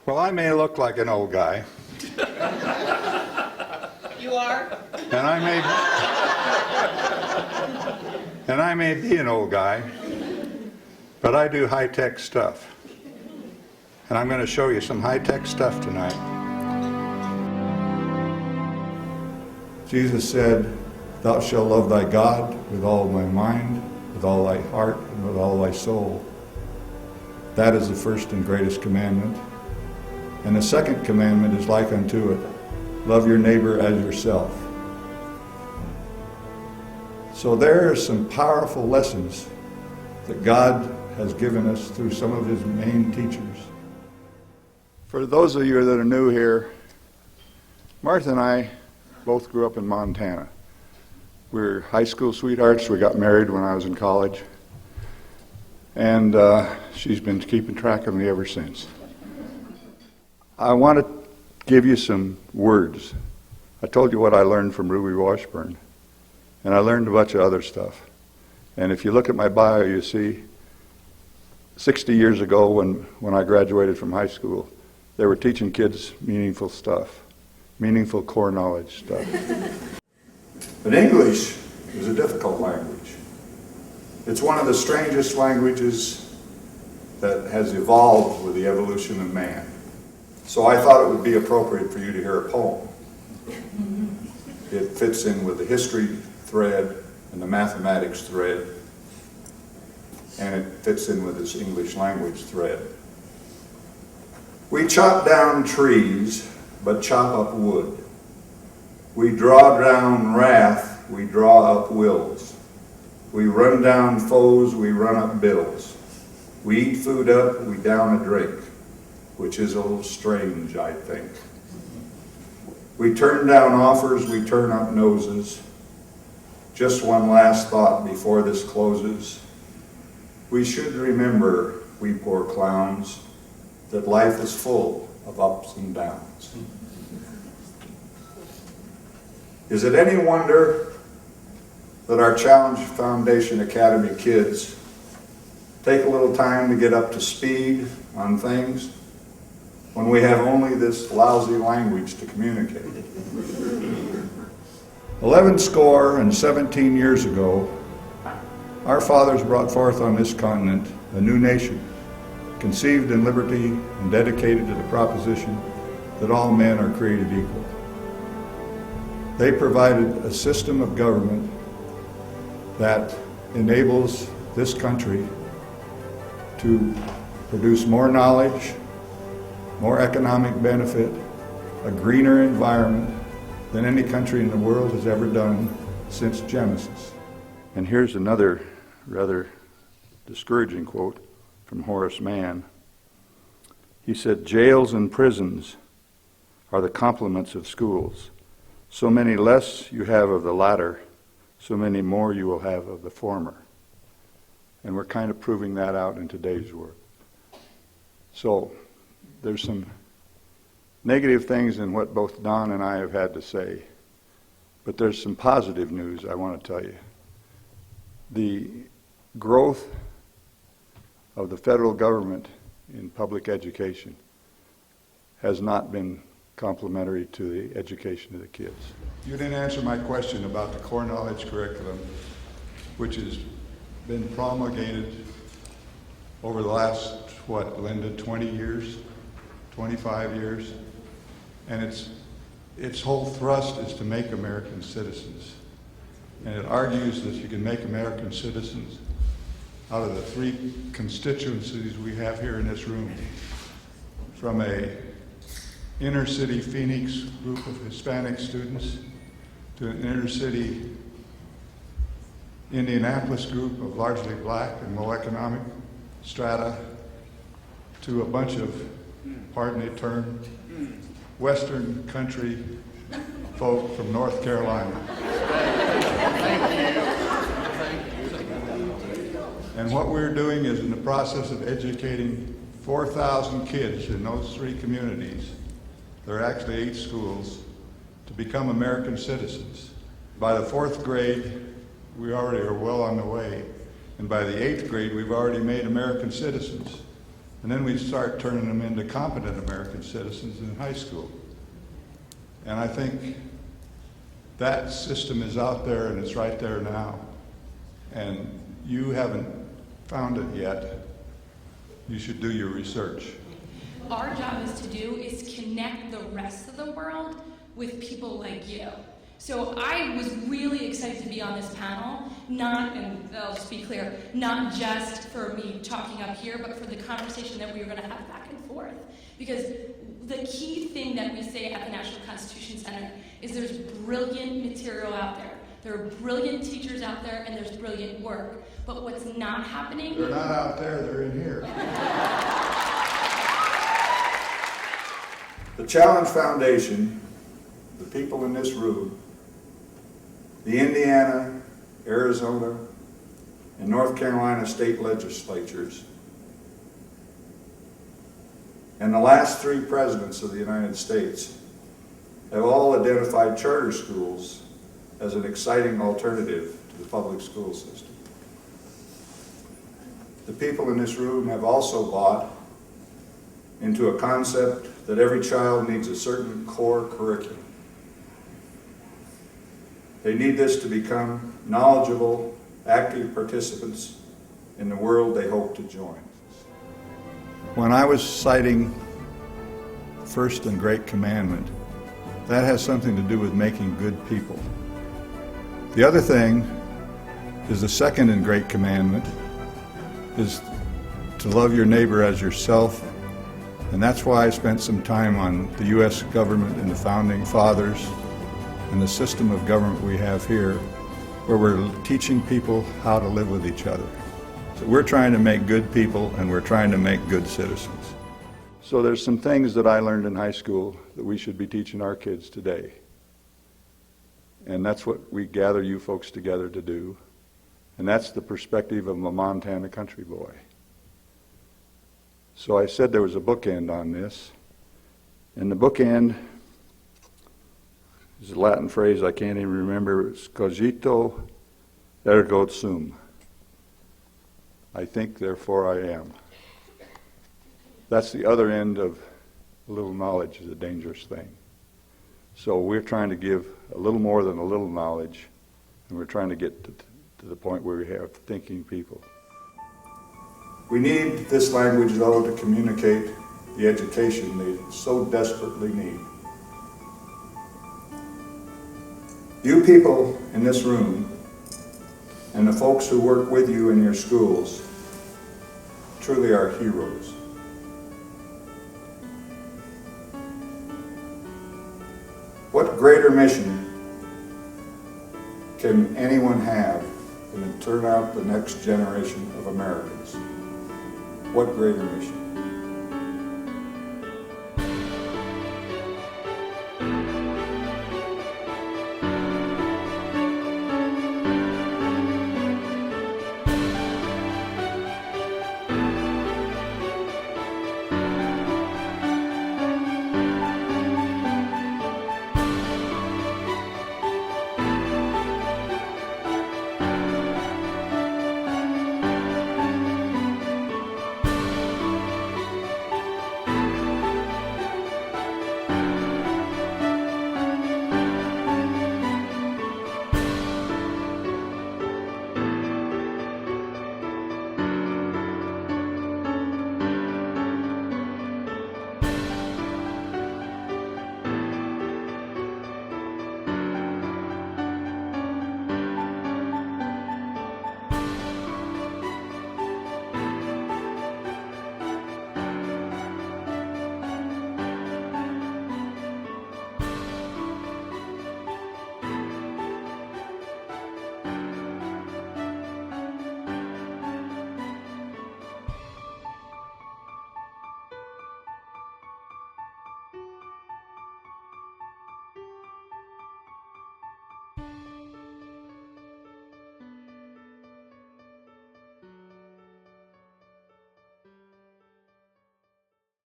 Well, I may look like an old guy. You are? And I may be an old guy, but I do high-tech stuff. And I'm going to show you some high-tech stuff tonight. Jesus said, "Thou shalt love thy God with all thy mind, with all thy heart, and with all thy soul." That is the first and greatest commandment. And the second commandment is like unto it, love your neighbor as yourself. So there are some powerful lessons that God has given us through some of his main teachers. For those of you that are new here, Martha and I both grew up in Montana. We were high school sweethearts. We got married when I was in college. And she's been keeping track of me ever since. I want to give you some words. I told you what I learned from Ruby Washburn. And I learned a bunch of other stuff. And if you look at my bio, you see 60 years ago when I graduated from high school, they were teaching kids meaningful stuff, meaningful core knowledge stuff. But English is a difficult language. It's one of the strangest languages that has evolved with the evolution of man. So I thought it would be appropriate for you to hear a poem. It fits in with the history thread and the mathematics thread, and it fits in with this English language thread. We chop down trees, but chop up wood. We draw down wrath, we draw up wills. We run down foes, we run up bills. We eat food up, we down a drink, which is a little strange, I think. We turn down offers, we turn up noses. Just one last thought before this closes. We should remember, we poor clowns, that life is full of ups and downs. Is it any wonder that our Challenge Foundation Academy kids take a little time to get up to speed on things when we have only this lousy language to communicate? 17 years ago, our fathers brought forth on this continent a new nation, conceived in liberty and dedicated to the proposition that all men are created equal. They provided a system of government that enables this country to produce more knowledge, more economic benefit, a greener environment than any country in the world has ever done since Genesis. And here's another rather discouraging quote from Horace Mann. He said, "Jails and prisons are the complements of schools. So many less you have of the latter, so many more you will have of the former." And we're kind of proving that out in today's world. So there's some negative things in what both Don and I have had to say, but there's some positive news I want to tell you. The growth of the federal government in public education has not been complementary to the education of the kids. You didn't answer my question about the core knowledge curriculum, which has been promulgated over the last, what, Linda, 20 years, 25 years? And its whole thrust is to make Americans citizens. And it argues that you can make American citizens out of the three constituencies we have here in this room. From a inner city Phoenix group of Hispanic students to an inner city Indianapolis group of largely black and low economic strata to a bunch of, pardon the term, Western country folk from North Carolina. And what we're doing is in the process of educating 4,000 kids in those three communities. There are actually 8 schools to become American citizens. By the 4th grade, we already are well on the way. And by the 8th grade, we've already made American citizens. And then we start turning them into competent American citizens in high school. And I think that system is out there and it's right there now. And you haven't found it yet. You should do your research. Our job is connect the rest of the world with people like you. So I was really excited to be on this panel, and I'll just be clear, not just for me talking up here, but for the conversation that we were going to have back and forth. Because the key thing that we say at the National Constitution Center is there's brilliant material out there. There are brilliant teachers out there, and there's brilliant work. But what's not happening... They're not out there, they're in here. The Challenge Foundation, the people in this room, the Indiana, Arizona, and North Carolina state legislatures, and the last 3 presidents of the United States have all identified charter schools as an exciting alternative to the public school system. The people in this room have also bought into a concept that every child needs a certain core curriculum. They need this to become knowledgeable, active participants in the world they hope to join. When I was citing First and Great Commandment, that has something to do with making good people. The other thing is the second and great commandment is to love your neighbor as yourself. And that's why I spent some time on the U.S. government and the Founding Fathers and the system of government we have here, where we're teaching people how to live with each other. So we're trying to make good people and we're trying to make good citizens. So there's some things that I learned in high school that we should be teaching our kids today. And that's what we gather you folks together to do. And that's the perspective of a Montana country boy. So I said there was a bookend on this. And the bookend is a Latin phrase I can't even remember. It's cogito ergo sum. I think, therefore I am. That's the other end of a little knowledge is a dangerous thing. So we're trying to give a little more than a little knowledge, and we're trying to get to the point where we have thinking people. We need this language, though, to communicate the education they so desperately need. You people in this room and the folks who work with you in your schools truly are heroes. What greater mission can anyone have than to turn out the next generation of Americans? What greater mission?